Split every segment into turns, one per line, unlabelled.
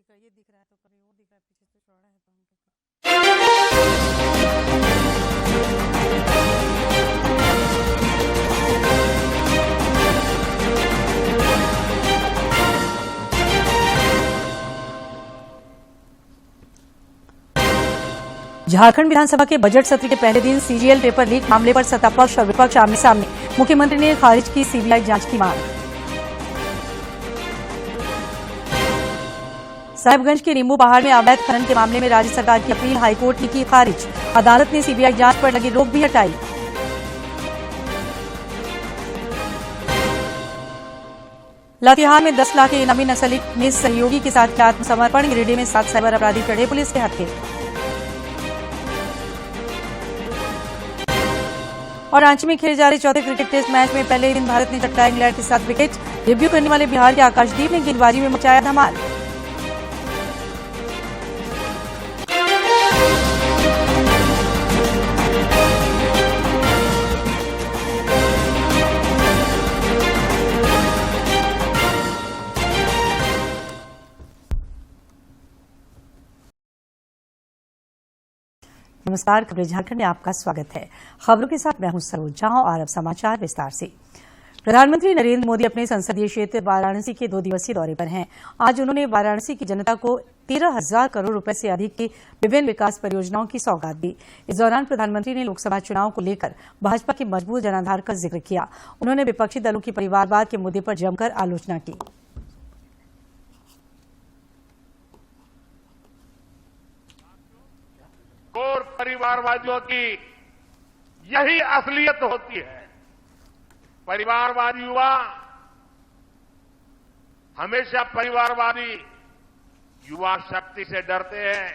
दिख रहा है, ये दिख रहा है तो कभी वो दिख रहा है, पीछे से चौड़ा है तो झारखंड विधानसभा के बजट सत्र के पहले दिन सीजीएल पेपर लीक मामले पर सत्तापक्ष और विपक्ष आमने सामने। मुख्यमंत्री ने खारिज की सीबीआई जांच की मांग। साहिबगंज के नींबू पहाड़ में अवैध खनन के मामले में राज्य सरकार की अपील हाईकोर्ट ने की खारिज। अदालत ने सीबीआई जांच पर लगी रोक भी हटाई। लातेहार में 10 लाख के इनामी नक्सली ने सहयोगी के साथ किया आत्मसमर्पण। गिरिडीह में 7 साइबर अपराधी चढ़े पुलिस के हत्थे। और रांची में खेले जा रहे चौथे क्रिकेट टेस्ट मैच में पहले ही दिन भारत ने चटकाया इंग्लैंड के 7 विकेट। डेब्यू करने वाले बिहार के आकाशदीप ने गेंदबाजी में मचाया धमाल। नमस्कार, खबरें झारखंड में आपका स्वागत है। खबरों के साथ मैं हूं सरोज झा और अब समाचार विस्तार से। प्रधानमंत्री नरेंद्र मोदी अपने संसदीय क्षेत्र वाराणसी के 2 दिवसीय दौरे पर हैं। आज उन्होंने वाराणसी की जनता को 13,000 करोड़ रुपए से अधिक की विभिन्न विकास परियोजनाओं की सौगात दी। इस दौरान प्रधानमंत्री ने लोकसभा चुनाव को लेकर भाजपा की मजबूत जनाधार का जिक्र किया। उन्होंने विपक्षी दलों की परिवारवाद के मुद्दे पर जमकर आलोचना की।
और परिवारवादियों की यही असलियत होती है। परिवारवादी युवा हमेशा परिवारवादी युवा शक्ति से डरते हैं,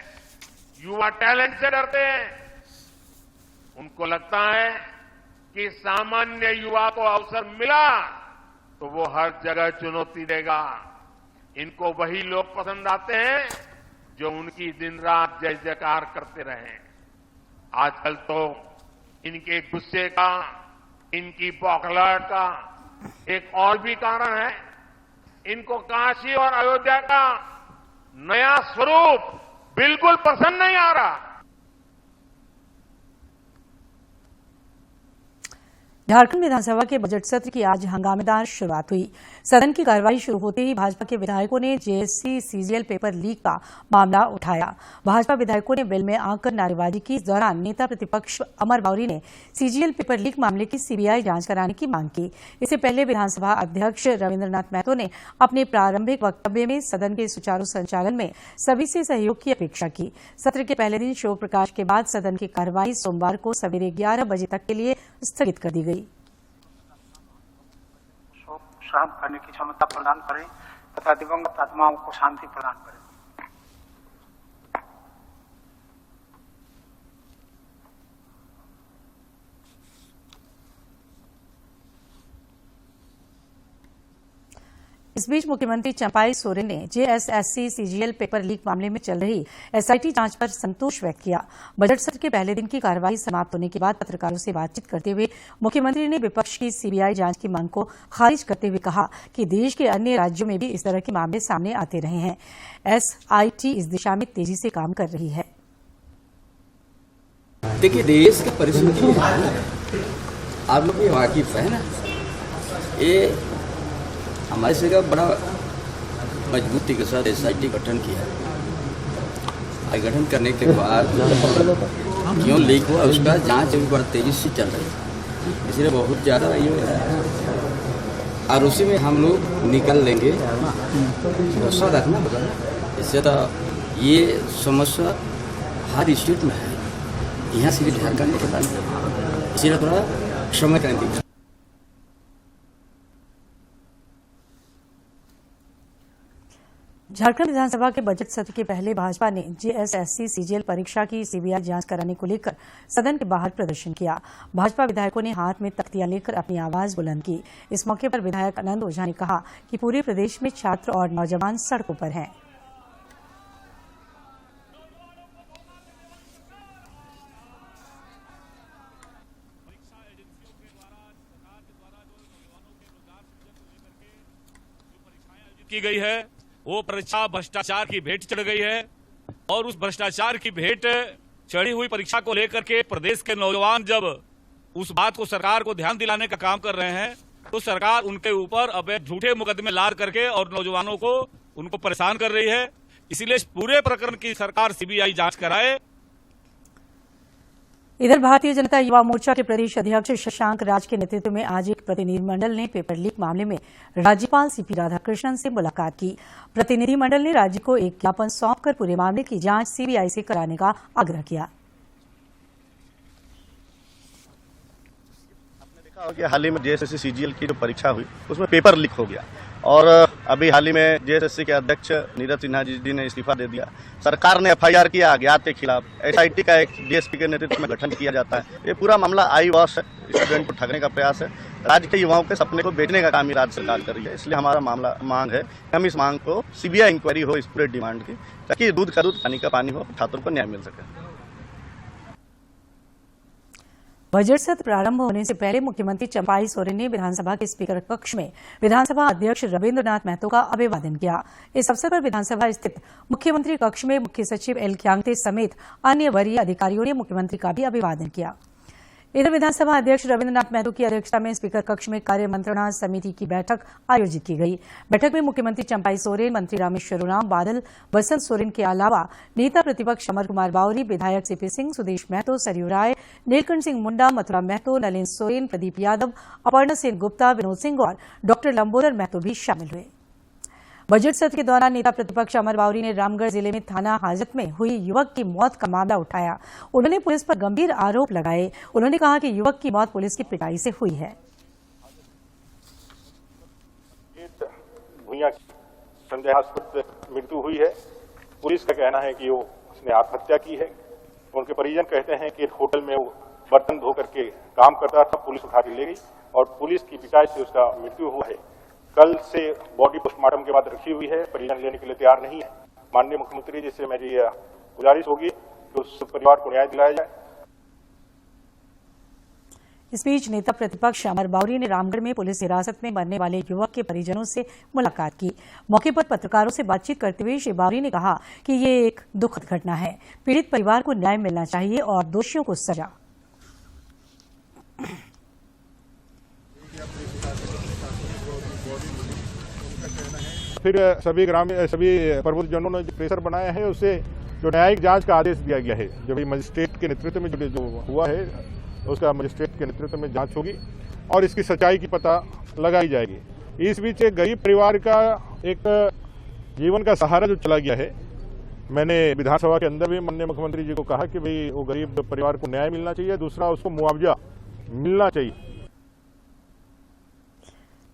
युवा टैलेंट से डरते हैं। उनको लगता है कि सामान्य युवा को अवसर मिला तो वो हर जगह चुनौती देगा। इनको वही लोग पसंद आते हैं जो उनकी दिन रात जय जयकार करते रहे। आजकल तो इनके गुस्से का, इनकी बौखलाहट का एक और भी कारण है। इनको काशी और अयोध्या का नया स्वरूप बिल्कुल पसंद नहीं आ रहा।
झारखंड विधानसभा के बजट सत्र की आज हंगामेदार शुरुआत हुई। सदन की कार्रवाई शुरू होते ही भाजपा के विधायकों ने जेएससी सीजीएल पेपर लीक का मामला उठाया। भाजपा विधायकों ने वेल में आकर नारेबाजी की। इस दौरान नेता प्रतिपक्ष अमर बावरी ने सीजीएल पेपर लीक मामले की सीबीआई जांच कराने की मांग की। इससे पहले विधानसभा अध्यक्ष रविन्द्रनाथ महतो ने अपने प्रारंभिक वक्तव्य में सदन के सुचारू संचालन में सभी से सहयोग की अपेक्षा की। सत्र के पहले दिन शोक प्रकाश के बाद सदन की कार्रवाई सोमवार को सवेरे 11 बजे तक के लिए स्थगित कर दी गई।
शांत करने की क्षमता प्रदान करें तथा दिवंगत आत्माओं को शांति प्रदान करें।
इस बीच मुख्यमंत्री चंपाई सोरेन ने जेएसएससी सीजीएल पेपर लीक मामले में चल रही एसआईटी जांच पर संतोष व्यक्त किया। बजट सत्र के पहले दिन की कार्रवाई समाप्त होने के बाद पत्रकारों से बातचीत करते हुए मुख्यमंत्री ने विपक्ष की सीबीआई जांच की मांग को खारिज करते हुए कहा कि देश के अन्य राज्यों में भी इस तरह के मामले सामने आते रहे हैं। एसआईटी इस दिशा में तेजी से काम कर रही है।
देखिए, देश की परिस्थिति आप लोग ये वाकिफ है ना, ये हमारे से का बड़ा मजबूती के साथ एसआईटी गठन किया। गठन करने के बाद क्यों लीक हुआ उसका जांच अभी बड़ा तेजी से चल रही है, इसलिए बहुत ज़्यादा ये है और उसी में हम लोग निकल लेंगे। भरोसा रखना होगा। इससे तो ये समस्या हर स्टेट में है, यहाँ से भी झारखंड में पता नहीं, इसीलिए थोड़ा समय करने दीजिए।
झारखंड विधानसभा के बजट सत्र के पहले भाजपा ने जेएसएससी सीजीएल परीक्षा की सीबीआई जांच कराने को लेकर सदन के बाहर प्रदर्शन किया। भाजपा विधायकों ने हाथ में तख्तियां लेकर अपनी आवाज बुलंद की। इस मौके पर विधायक आनंद ओझा ने कहा कि पूरे प्रदेश में छात्र और नौजवान सड़कों पर हैं।
की गई है वो परीक्षा भ्रष्टाचार की भेंट चढ़ गई है और उस भ्रष्टाचार की भेंट चढ़ी हुई परीक्षा को लेकर के प्रदेश के नौजवान जब उस बात को सरकार को ध्यान दिलाने का काम कर रहे हैं तो सरकार उनके ऊपर अब झूठे मुकदमे लाद करके और नौजवानों को उनको परेशान कर रही है। इसीलिए इस पूरे प्रकरण की सरकार सीबीआई जांच कराए।
इधर भारतीय जनता युवा मोर्चा के प्रदेश अध्यक्ष शशांक राज के नेतृत्व में आज एक प्रतिनिधिमंडल ने पेपर लीक मामले में राज्यपाल सीपी राधाकृष्णन से मुलाकात की। प्रतिनिधिमंडल ने राज्य को एक ज्ञापन सौंपकर पूरे मामले की जांच सीबीआई से कराने का आग्रह किया।
आपने देखा होगा कि हाल ही में जेएसएससी सीजीएल की जो परीक्षा हुई उसमें पेपर लीक हो गया और अभी हाल ही में जेएसएससी के अध्यक्ष नीरज सिन्हा जी ने इस्तीफा दे दिया। सरकार ने एफआईआर किया अज्ञात के खिलाफ। एसआईटी का एक डीएसपी के नेतृत्व में गठन किया जाता है। ये पूरा मामला आई वॉश है, स्टूडेंट को ठगने का प्रयास है। राज्य के युवाओं के सपने को बेचने का काम ही राज्य सरकार कर रही है। इसलिए हमारा मांग है कि हम इस मांग को सीबीआई इंक्वायरी हो इस पूरे डिमांड की, ताकि दूध का दूध पानी का पानी हो, छात्रों को न्याय मिल सके।
बजट सत्र प्रारंभ होने से पहले मुख्यमंत्री चंपाई सोरेन ने विधानसभा के स्पीकर कक्ष में विधानसभा अध्यक्ष रविन्द्रनाथ महतो का अभिवादन किया। इस अवसर पर विधानसभा स्थित मुख्यमंत्री कक्ष में मुख्य सचिव एल क्यांगते समेत अन्य वरीय अधिकारियों ने मुख्यमंत्री का भी अभिवादन किया। इधर विधानसभा अध्यक्ष रविन्द्रनाथ महतो की अध्यक्षता में स्पीकर कक्ष में कार्य मंत्रणा समिति की बैठक आयोजित की गई। बैठक में मुख्यमंत्री चंपाई सोरेन, मंत्री रामेश्वर उरांव, बादल वसंत सोरेन के अलावा नेता प्रतिपक्ष अमर कुमार बावरी, विधायक सीपी सिंह, सुदेश महतो, सरयू राय, नीलकंठ सिंह मुंडा, मथुरा महतो, नलिन सोरेन, प्रदीप यादव, अपर्णा सेन गुप्ता, विनोद सिंह और डॉ लंबोदर महतो भी शामिल हुए। बजट सत्र के दौरान नेता प्रतिपक्ष अमर बावरी ने रामगढ़ जिले में थाना हाजत में हुई युवक की मौत का मामला उठाया। उन्होंने पुलिस पर गंभीर आरोप लगाए। उन्होंने कहा कि युवक की मौत पुलिस की पिटाई से हुई है।
भूया की संदेहास्पद मृत्यु हुई है। पुलिस का कहना है कि वो उसने आत्महत्या की है। उनके परिजन कहते हैं कि होटल में वो बर्तन धो करके काम करता था, पुलिस उठा के ले गई और पुलिस की पिटाई से उसका मृत्यु हुआ है। कल से बॉडी पोस्टमार्टम के बाद रखी हुई है, परिजन लेने के लिए तैयार नहीं है। माननीय मुख्यमंत्री जी से मेरी गुजारिश होगी कि उस परिवार को न्याय दिलाया जाए।
इस बीच नेता प्रतिपक्ष अमर बावरी ने रामगढ़ में पुलिस हिरासत में मरने वाले युवक के परिजनों से मुलाकात की। मौके पर पत्रकारों से बातचीत करते हुए श्री बावरी ने कहा कि ये एक दुखद घटना है। पीड़ित परिवार को न्याय मिलना चाहिए और दोषियों को सजा।
फिर सभी प्रबुद्धजनों ने जो प्रेशर बनाया है उससे जो न्यायिक जांच का आदेश दिया गया है, जो भी मजिस्ट्रेट के नेतृत्व में जो हुआ है उसका मजिस्ट्रेट के नेतृत्व में जांच होगी और इसकी सच्चाई की पता लगाई जाएगी। इस बीच एक गरीब परिवार का एक जीवन का सहारा जो चला गया है, मैंने विधानसभा के अंदर भी माननीय मुख्यमंत्री जी को कहा कि भाई वो गरीब परिवार को न्याय मिलना चाहिए, दूसरा उसको मुआवजा मिलना चाहिए।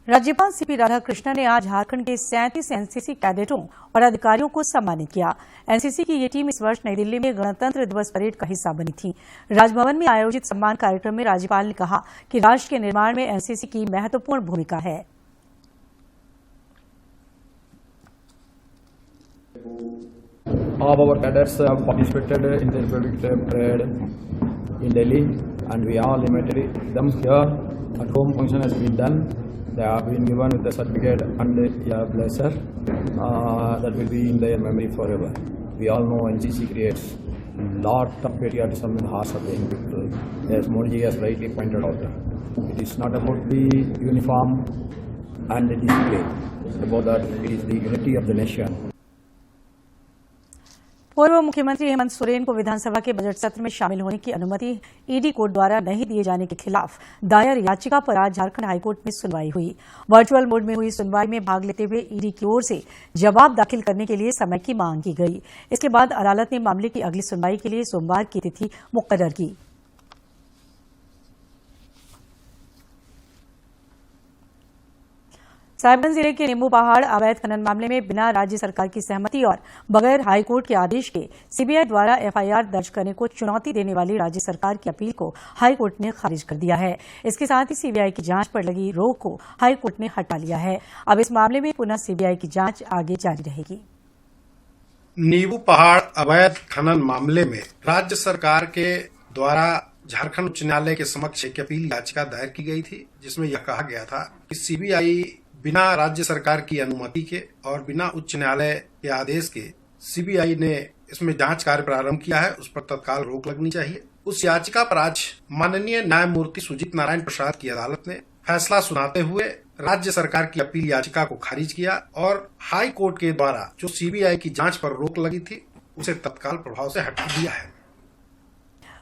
राज्यपाल सीपी राधाकृष्णन ने आज झारखंड के 37 एनसीसी कैडेटों और अधिकारियों को सम्मानित किया। एनसीसी की ये टीम इस वर्ष नई दिल्ली में गणतंत्र दिवस परेड का हिस्सा बनी थी। राजभवन में आयोजित सम्मान कार्यक्रम में राज्यपाल ने कहा कि राष्ट्र के निर्माण में एनसीसी की महत्वपूर्ण भूमिका है।
All our cadets have participated in the Republic Day parade in Delhi, and we all invited them here. At home function has been done. They have been given with the certificate and a blazer that will be in their memory forever. We all know NCC creates a lot of patriotism in the hearts of the young people. As Modi has rightly pointed out, it is not about the uniform and the display. It's about that it is the unity of the nation.
पूर्व मुख्यमंत्री हेमंत सोरेन को विधानसभा के budget सत्र में शामिल होने की अनुमति ईडी कोर्ट द्वारा नहीं दिए जाने के खिलाफ दायर याचिका पर आज झारखंड हाईकोर्ट में सुनवाई हुई। वर्चुअल मोड में हुई सुनवाई में भाग लेते हुए ईडी की ओर से जवाब दाखिल करने के लिए समय की मांग की गई। इसके बाद अदालत ने मामले की अगली सुनवाई के लिए सोमवार की तिथि मुकर्रर की। साहिबगंज जिले के नींबू पहाड़ अवैध खनन मामले में बिना राज्य सरकार की सहमति और बगैर हाईकोर्ट के आदेश के सीबीआई द्वारा एफआईआर दर्ज करने को चुनौती देने वाली राज्य सरकार की अपील को हाईकोर्ट ने खारिज कर दिया है। इसके साथ ही सीबीआई की जांच पर लगी रोक को हाईकोर्ट ने हटा लिया है। अब इस मामले में पुनः सीबीआई की जांच आगे जारी रहेगी।
नींबू पहाड़ अवैध खनन मामले में राज्य सरकार के द्वारा झारखंड उच्च न्यायालय के समक्ष एक अपील याचिका दायर की गई थी, जिसमें यह कहा गया था कि सीबीआई बिना राज्य सरकार की अनुमति के और बिना उच्च न्यायालय के आदेश के सीबीआई ने इसमें जांच कार्य प्रारंभ किया है, उस पर तत्काल रोक लगनी चाहिए। उस याचिका पर आज माननीय न्यायमूर्ति सुजीत नारायण प्रसाद की अदालत ने फैसला सुनाते हुए राज्य सरकार की अपील याचिका को खारिज किया और हाई कोर्ट के द्वारा जो सीबीआई की जांच पर रोक लगी थी उसे तत्काल प्रभाव से हटा दिया है।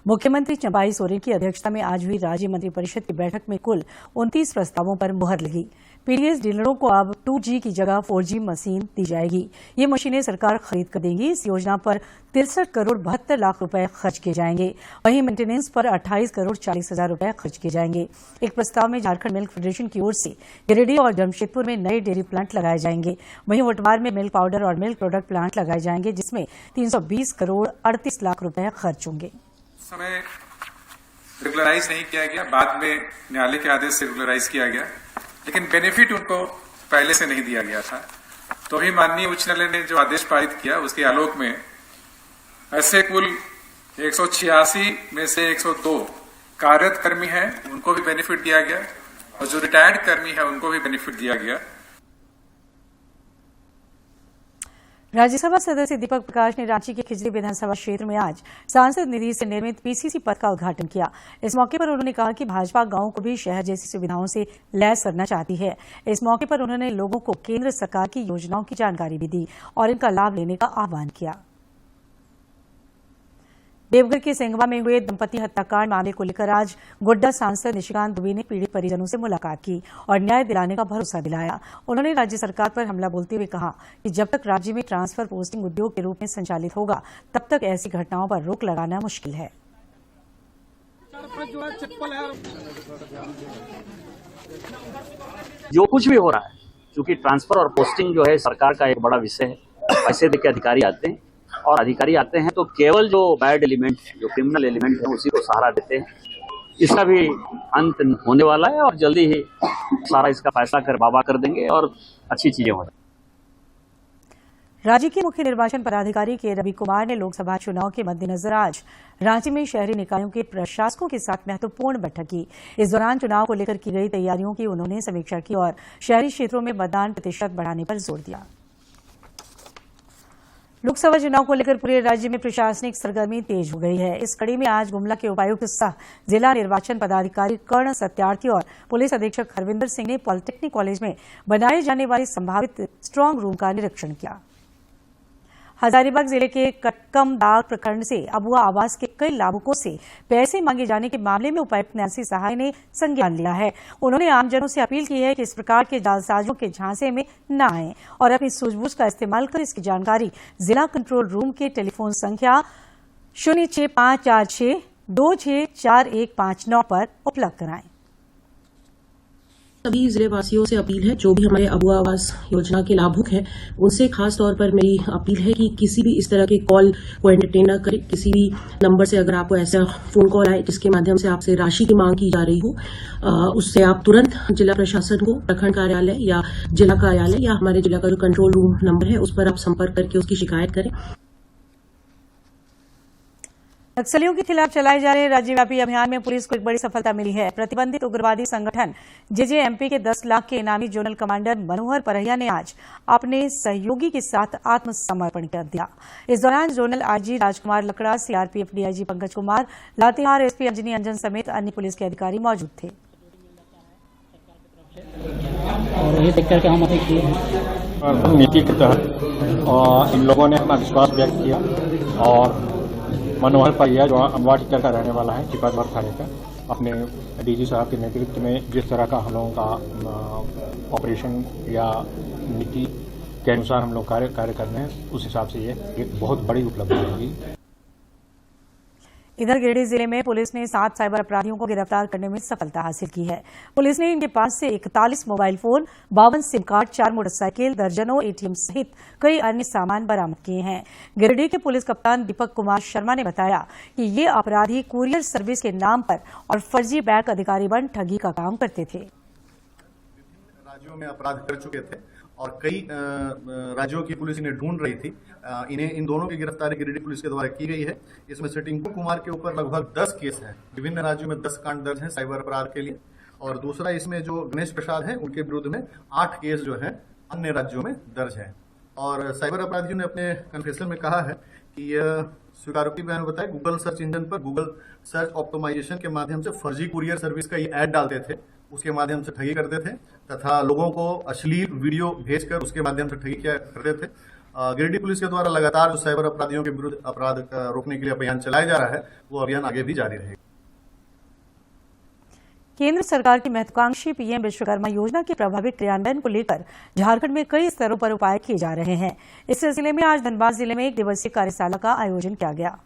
मुख्यमंत्री चंपाई सोरेन की अध्यक्षता में आज हुई राज्य मंत्रिपरिषद की बैठक में कुल 29 प्रस्तावों पर मुहर लगी। पीडीएस डीलरों को अब 2G की जगह 4G मशीन दी जाएगी। ये मशीनें सरकार खरीद कर देगी। इस योजना पर 63 करोड़ 72 लाख रुपए खर्च किए जाएंगे। वहीं मेंटेनेंस पर 28 करोड़ 40 हजार रुपए खर्च किए जाएंगे। एक प्रस्ताव में झारखंड मिल्क फेडरेशन की ओर से गिरिडीह और जमशेदपुर में नए डेयरी प्लांट लगाए जाएंगे। वहीं वटवार में मिल्क पाउडर और मिल्क प्रोडक्ट प्लांट लगाए जाएंगे, जिसमें 320 करोड़ 38 लाख रुपए खर्च होंगे।
समय रेगुलराइज नहीं किया गया, बाद में न्यायालय के आदेश से रेगुलराइज किया गया, लेकिन बेनिफिट उनको पहले से नहीं दिया गया था। तो भी माननीय उच्च न्यायालय ने जो आदेश पारित किया उसके आलोक में ऐसे कुल 186 में से 102 कार्यरत कर्मी हैं, उनको भी बेनिफिट दिया गया और जो रिटायर्ड कर्मी है उनको भी बेनिफिट दिया गया।
राज्यसभा सदस्य दीपक प्रकाश ने रांची के खिजरी विधानसभा क्षेत्र में आज सांसद निधि से निर्मित पीसीसी पथ का उद्घाटन किया। इस मौके पर उन्होंने कहा कि भाजपा गांवों को भी शहर जैसी सुविधाओं से लैस करना चाहती है। इस मौके पर उन्होंने लोगों को केंद्र सरकार की योजनाओं की जानकारी भी दी और इनका लाभ लेने का आह्वान किया। देवघर के सेंगवा में हुए दंपति हत्याकांड मामले को लेकर आज गोड्डा सांसद निशिकांत दुबे ने पीड़ित परिजनों से मुलाकात की और न्याय दिलाने का भरोसा दिलाया। उन्होंने राज्य सरकार पर हमला बोलते हुए कहा कि जब तक राज्य में ट्रांसफर पोस्टिंग उद्योग के रूप में संचालित होगा तब तक ऐसी घटनाओं पर रोक लगाना मुश्किल है।
जो कुछ भी हो रहा है, क्योंकि ट्रांसफर और पोस्टिंग जो है सरकार का एक बड़ा विषय है। पैसे देके अधिकारी आते हैं और अधिकारी आते हैं तो केवल जो बैड एलिमेंट है, जो क्रिमिनल एलिमेंट है, उसी को सहारा देते हैं। इसका भी अंत होने वाला है और जल्दी ही सारा इसका फैसला कर देंगे और अच्छी चीजें हो जाएंगी।
राज्य के मुख्य निर्वाचन पदाधिकारी के रवि कुमार ने लोकसभा चुनाव के मद्देनजर आज रांची में शहरी निकायों के प्रशासकों के साथ महत्वपूर्ण बैठक की। इस दौरान चुनाव को लेकर की गई तैयारियों की उन्होंने समीक्षा की और शहरी क्षेत्रों में मतदान प्रतिशत बढ़ाने पर जोर दिया। लोकसभा चुनाव को लेकर पूरे राज्य में प्रशासनिक सरगर्मी तेज हो गई है। इस कड़ी में आज गुमला के उपायुक्त सह जिला निर्वाचन पदाधिकारी कर्ण सत्यार्थी और पुलिस अधीक्षक हरविंदर सिंह ने पॉलिटेक्निक कॉलेज में बनाए जाने वाले संभावित स्ट्रांग रूम का निरीक्षण किया। हजारीबाग जिले के कटकमदाग प्रखंड से अबुआ आवास के कई लाभुकों से पैसे मांगे जाने के मामले में उपायुक्त नैन्सी सहाय ने संज्ञान लिया है। उन्होंने आमजनों से अपील की है कि इस प्रकार के जालसाजों के झांसे में न आएं और अपनी सूझबूझ का इस्तेमाल कर इसकी जानकारी जिला कंट्रोल रूम के टेलीफोन संख्या 06546264159 पर उपलब्ध कराएं।
सभी जिले वासियों से अपील है, जो भी हमारे अबुआ आवास योजना के लाभुक हैं, उनसे खास तौर पर मेरी अपील है कि किसी भी इस तरह के कॉल को एंटरटेन न करें। किसी भी नंबर से अगर आपको ऐसा फोन कॉल आए जिसके माध्यम से आपसे राशि की मांग की जा रही हो, उससे आप तुरंत जिला प्रशासन को, प्रखंड कार्यालय या जिला कार्यालय या हमारे जिला का जो कंट्रोल रूम नंबर है उस पर आप संपर्क करके उसकी शिकायत करें।
नक्सलियों के खिलाफ चलाए जा रहे राज्यव्यापी अभियान में पुलिस को एक बड़ी सफलता मिली है। प्रतिबंधित उग्रवादी संगठन जेजेएमपी के 10 लाख के इनामी जोनल कमांडर मनोहर परहिया ने आज अपने सहयोगी के साथ आत्मसमर्पण कर दिया। इस दौरान zonal IG Rajkumar Lakra, CRPF DIG Pankaj Kumar, Latehar SP Anjani Anjan समेत अन्य पुलिस के अधिकारी मौजूद थे।
और ये देख करके हम नीति के तहत इन लोगों ने अपना विश्वास व्यक्त किया और मनोहर परहिया जो अमवा टीकर का रहने वाला है, चिपरमर थाने का, अपने डीजी साहब के नेतृत्व में जिस तरह का हम लोगों का ऑपरेशन या नीति के अनुसार हम लोग कार्य कर रहे हैं, उस हिसाब से ये एक बहुत बड़ी उपलब्धि होगी।
इधर गिरिडीह जिले में पुलिस ने 7 साइबर अपराधियों को गिरफ्तार करने में सफलता हासिल की है। पुलिस ने इनके पास से 41 mobile phone, 52 SIM card, 4 motorcycle, दर्जनों एटीएम सहित कई अन्य सामान बरामद किए हैं। गिरिडीह के पुलिस कप्तान दीपक कुमार शर्मा ने बताया कि ये अपराधी कुरियर सर्विस के नाम पर और फर्जी बैंक अधिकारी बन ठगी का काम करते थे।
राज्यों में अपराध कर चुके थे और कई राज्यों की पुलिस इन्हें ढूंढ रही थी। इन दोनों की गिरफ्तारी गिरिडीह पुलिस के द्वारा की गई है। इसमें से टिंकू कुमार के ऊपर लगभग 10 केस हैं। विभिन्न राज्यों में 10 कांड दर्ज हैं साइबर अपराध के लिए
और दूसरा इसमें जो गणेश प्रसाद हैं उनके विरुद्ध में 8 केस जो है अन्य राज्यों में दर्ज है। और साइबर अपराधियों ने अपने कन्फेशन में कहा है कि यह स्वीकारोक्ति बयान बताया गूगल सर्च इंजन पर गूगल सर्च ऑप्टिमाइजेशन के माध्यम से फर्जी कुरियर सर्विस का ये ऐड डालते थे, उसके माध्यम से ठगी करते थे तथा लोगों को अश्लील वीडियो भेजकर उसके माध्यम से ठगी किया करते थे। गिरिडीह पुलिस के द्वारा लगातार जो साइबर अपराधियों के विरुद्ध अपराध रोकने के लिए अभियान चलाया जा रहा है वो अभियान आगे भी जारी रहेगा।
केंद्र सरकार की महत्वाकांक्षी पीएम विश्वकर्मा योजना के प्रभावी क्रियान्वयन को लेकर झारखंड में कई स्तरों पर उपाय किए जा रहे हैं। इस सिलसिले में आज धनबाद जिले में 1 दिवसीय कार्यशाला का आयोजन किया गया।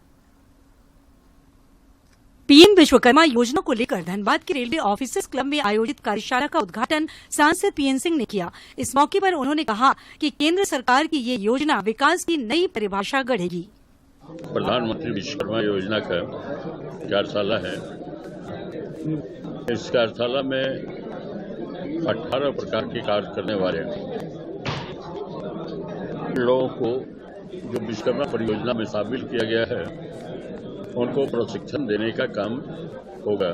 पीएम विश्वकर्मा योजना को लेकर धनबाद के रेलवे ऑफिसर्स क्लब में आयोजित कार्यशाला का उद्घाटन सांसद पीएन सिंह ने किया। इस मौके पर उन्होंने कहा कि केंद्र सरकार की ये योजना विकास की नई परिभाषा गढ़ेगी।
प्रधानमंत्री विश्वकर्मा योजना का कार्यशाला है। इस कार्यशाला में 18 प्रकार के कार्य करने वाले लोगों को जो विश्वकर्मा परियोजना में शामिल किया गया है उनको प्रशिक्षण देने का काम होगा।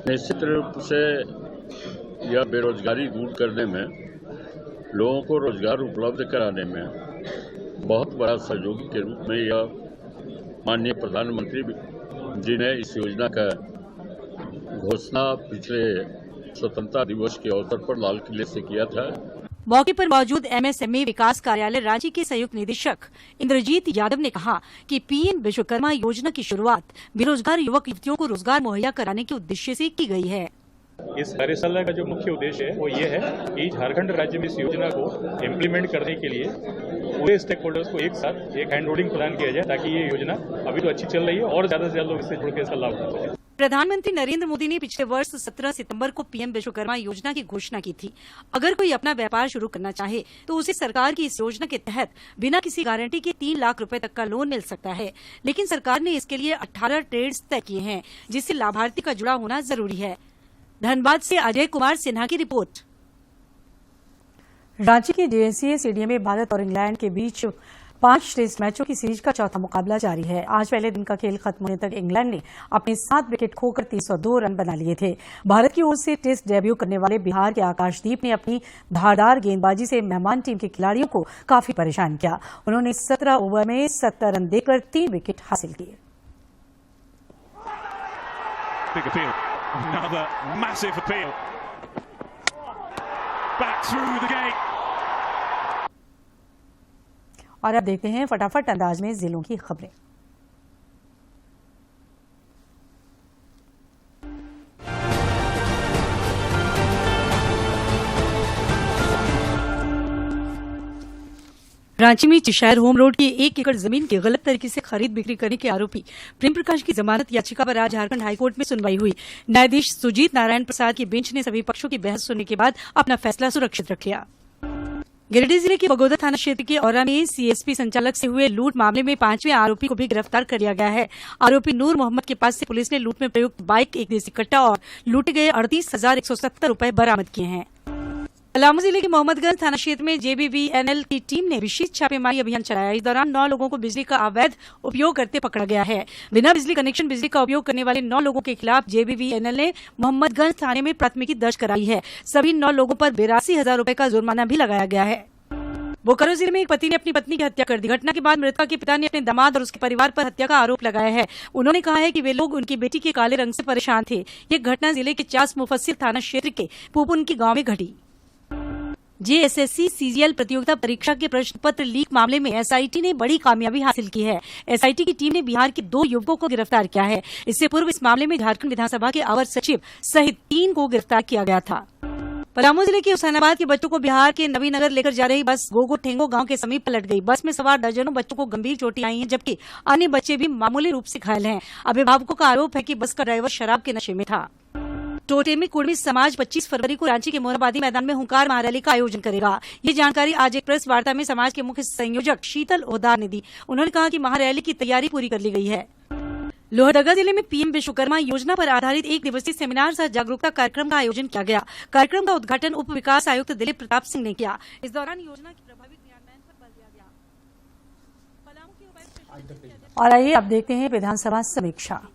निश्चित रूप से यह बेरोजगारी दूर करने में, लोगों को रोजगार उपलब्ध कराने में बहुत बड़ा सहयोगी के रूप में यह माननीय प्रधानमंत्री जी ने इस योजना का घोषणा पिछले स्वतंत्रता दिवस के अवसर पर लाल किले से किया था।
मौके पर मौजूद एमएसएमई विकास कार्यालय रांची के संयुक्त निदेशक इंद्रजीत यादव ने कहा कि पीएम विश्वकर्मा योजना की शुरुआत बेरोजगार युवक युवतियों को रोजगार मुहैया कराने के उद्देश्य से की गई है।
इस कार्यशाला का जो मुख्य उद्देश्य है वो ये है कि झारखंड राज्य में इस योजना को इम्प्लीमेंट करने के लिए पूरे स्टेक होल्डर्स को एक साथ एक हैंड होल्डिंग प्रदान किया जाए ताकि ये योजना अभी तो अच्छी चल रही है और ज्यादा से ज्यादा लोग इससे जुड़ के इसका लाभ उठा सकें।
प्रधानमंत्री नरेंद्र मोदी ने पिछले वर्ष 17 सितंबर को पीएम विश्वकर्मा योजना की घोषणा की थी। अगर कोई अपना व्यापार शुरू करना चाहे तो उसे सरकार की इस योजना के तहत बिना किसी गारंटी के 3 लाख रुपए तक का लोन मिल सकता है। लेकिन सरकार ने इसके लिए 18 ट्रेड्स तय किए हैं जिससे लाभार्थी का जुड़ा होना जरूरी है। धनबाद से अजय कुमार सिन्हा की रिपोर्ट। रांची के जेएससीए स्टेडियम में भारत और इंग्लैंड के बीच 5 टेस्ट मैचों की सीरीज का चौथा मुकाबला जारी है। आज पहले दिन का खेल खत्म होने तक इंग्लैंड ने अपने 7 विकेट खोकर 302 रन बना लिए थे। भारत की ओर से टेस्ट डेब्यू करने वाले बिहार के आकाशदीप ने अपनी धारदार गेंदबाजी से मेहमान टीम के खिलाड़ियों को काफी परेशान किया। उन्होंने 17 ओवर में 70 रन देकर 3 विकेट हासिल किए।
Another massive appeal. Back through the gate.
और अब देखते हैं फटाफट अंदाज में जिलों की खबरें। रांची में चिशैर होम रोड की 1 एकड़ जमीन की गलत तरीके से खरीद बिक्री करने के आरोपी प्रेम प्रकाश की जमानत याचिका पर आज झारखंड हाईकोर्ट में सुनवाई हुई। न्यायाधीश सुजीत नारायण प्रसाद की बेंच ने सभी पक्षों की बहस सुनने के बाद अपना फैसला सुरक्षित रख लिया। गिरिडीह जिले के बगोदर थाना क्षेत्र के औरा में सीएसपी संचालक से हुए लूट मामले में 5वें आरोपी को भी गिरफ्तार कर लिया गया है। आरोपी नूर मोहम्मद के पास से पुलिस ने लूट में प्रयुक्त बाइक, 1 देसी कट्टा और लूटे गए 38,170 रुपए बरामद किए हैं। पलामू जिले के मोहम्मदगंज थाना क्षेत्र में जेबीवीएनएल की टीम ने विशेष छापेमारी अभियान चलाया। इस दौरान 9 लोगों को बिजली का अवैध उपयोग करते पकड़ा गया है। बिना बिजली कनेक्शन बिजली का उपयोग करने वाले 9 लोगों के खिलाफ जेबीवीएनएल ने मोहम्मदगंज थाने में प्राथमिकी दर्ज कराई है। सभी 9 लोगों पर 82,000 रुपए का जुर्माना भी लगाया गया है। बोकारो जिले में एक पति ने अपनी पत्नी की हत्या कर दी। घटना के बाद मृतका के पिता ने अपने दामाद और उसके परिवार पर हत्या का आरोप लगाया है। उन्होंने कहा है कि वे लोग उनकी बेटी के काले रंग से परेशान थे। ये घटना जिले के चास मुफस्सिल थाना क्षेत्र के पुपुन की गांव में घटी। जेएसएससी सीजीएल प्रतियोगिता परीक्षा के प्रश्न पत्र लीक मामले में एसआईटी ने बड़ी कामयाबी हासिल की है। एसआईटी की टीम ने बिहार के 2 युवकों को गिरफ्तार किया है। इससे पूर्व इस मामले में झारखंड विधानसभा के अवर सचिव सहित 3 को गिरफ्तार किया गया था। पलामू जिले के हुसैनाबाद के बच्चों को बिहार के नवीनगर लेकर जा रही बस गोगो ठेंगो गांव के समीप पलट गई। बस में सवार दर्जनों बच्चों को गंभीर चोटें आई हैं, जबकि अन्य बच्चे भी मामूली रूप से घायल हैं। अभिभावकों का आरोप है कि बस का ड्राइवर शराब के नशे में था। टोटे में कुर्मी समाज 25 फरवरी को रांची के मोरहाबादी मैदान में हुंकार महारैली का आयोजन करेगा। ये जानकारी आज एक प्रेस वार्ता में समाज के मुख्य संयोजक शीतल ओहदार ने दी। उन्होंने कहा कि महारैली की तैयारी पूरी कर ली गई है। लोहरदगा जिले में पीएम विश्वकर्मा योजना पर आधारित 1 दिवसीय सेमिनार सह जागरूकता कार्यक्रम का आयोजन किया गया। कार्यक्रम का उद्घाटन उप विकास आयुक्त दिलीप प्रताप सिंह ने किया। इस दौरान योजना की प्रभावी क्रियान्वयन पर बल दिया गया। और आइए अब देखते हैं विधानसभा समीक्षा।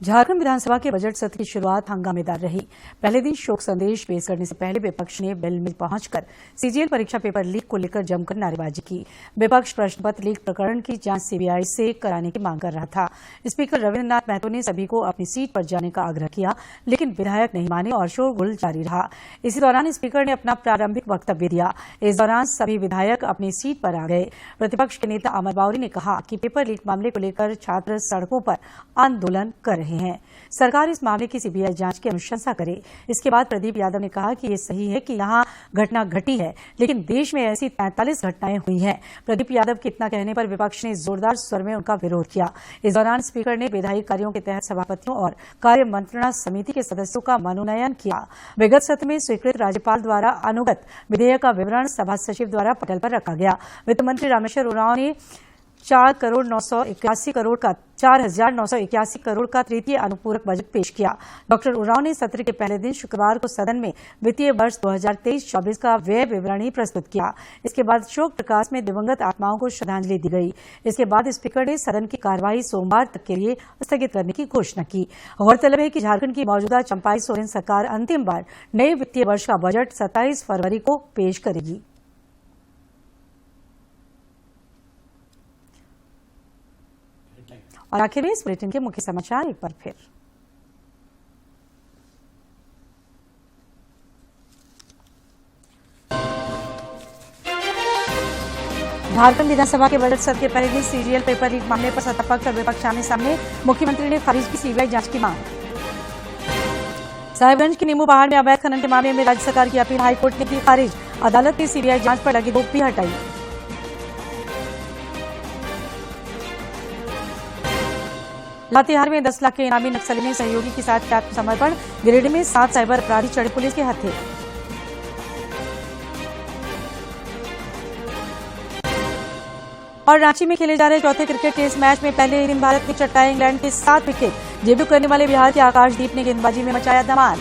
झारखंड विधानसभा के बजट सत्र की शुरुआत हंगामेदार रही। पहले दिन शोक संदेश पेश करने से पहले विपक्ष ने वेल में पहुंचकर सीजीएल परीक्षा पेपर लीक को लेकर जमकर नारेबाजी की। विपक्ष प्रश्न पत्र लीक प्रकरण की जांच सीबीआई से कराने की मांग कर रहा था। स्पीकर रविन्द्रनाथ महतो ने सभी को अपनी सीट पर जाने का आग्रह किया, लेकिन विधायक नहीं माने और शोरगुल जारी रहा। इसी दौरान स्पीकर ने अपना प्रारंभिक वक्तव्य दिया। इस दौरान सभी विधायक अपनी सीट पर आ गए। प्रतिपक्ष के नेता अमर बावरी ने कहा कि पेपर लीक मामले को लेकर छात्र सड़कों पर आंदोलन कर रहे हैं। सरकार इस मामले की सीबीआई जांच की अनुशंसा करे। इसके बाद प्रदीप यादव ने कहा कि ये सही है कि यहां घटना घटी है, लेकिन देश में ऐसी 43 घटनाएं हुई हैं। प्रदीप यादव के इतना कहने पर विपक्ष ने जोरदार स्वर में उनका विरोध किया। इस दौरान स्पीकर ने विधायी कार्यों के तहत सभापतियों और कार्य मंत्रणा समिति के सदस्यों का मनोनयन किया। विगत सत्र में स्वीकृत राज्यपाल द्वारा अनुगत विधेयक का विवरण सभा सचिव द्वारा पटल पर रखा गया। वित्त मंत्री रामेश्वर उरांव ने 4,981 करोड़ का तृतीय अनुपूरक बजट पेश किया। डॉक्टर उरांव ने सत्र के पहले दिन शुक्रवार को सदन में वित्तीय वर्ष 2023-24 का व्यय विवरणी प्रस्तुत किया। इसके बाद शोक प्रकाश में दिवंगत आत्माओं को श्रद्धांजलि दी गई। इसके बाद स्पीकर ने सदन की कार्यवाही सोमवार तक के लिए स्थगित करने की घोषणा की। गौरतलब है कि झारखंड की मौजूदा चंपाई सोरेन सरकार अंतिम बार नए वित्तीय वर्ष का बजट 27 फरवरी को पेश करेगी। और आखिर में इस बुलेटिन के मुख्य समाचार एक बार फिर। झारखंड विधानसभा के बजट सत्र के पहले दिन सीजीएल पेपर लीक मामले पर सत्तापक्ष और विपक्ष आमने सामने। मुख्यमंत्री ने खारिज की सीबीआई जांच की मांग। साहिबगंज के नीमू पहाड़ में अवैध खनन के मामले में राज्य सरकार की अपील हाईकोर्ट ने की खारिज। अदालत ने सीबीआई जांच पर लगी रोक भी हटाई। लातेहार में 10 लाख के इनामी नक्सली ने सहयोगी के साथ किया आत्मसमर्पण। गिरिडीह में 7 साइबर अपराधी चढ़े पुलिस के हत्थे। और रांची में खेले जा रहे चौथे क्रिकेट टेस्ट मैच में पहले ही दिन भारत ने चटकाए इंग्लैंड के 7 विकेट। डेब्यू करने वाले बिहार के आकाशदीप ने गेंदबाजी में मचाया धमाल।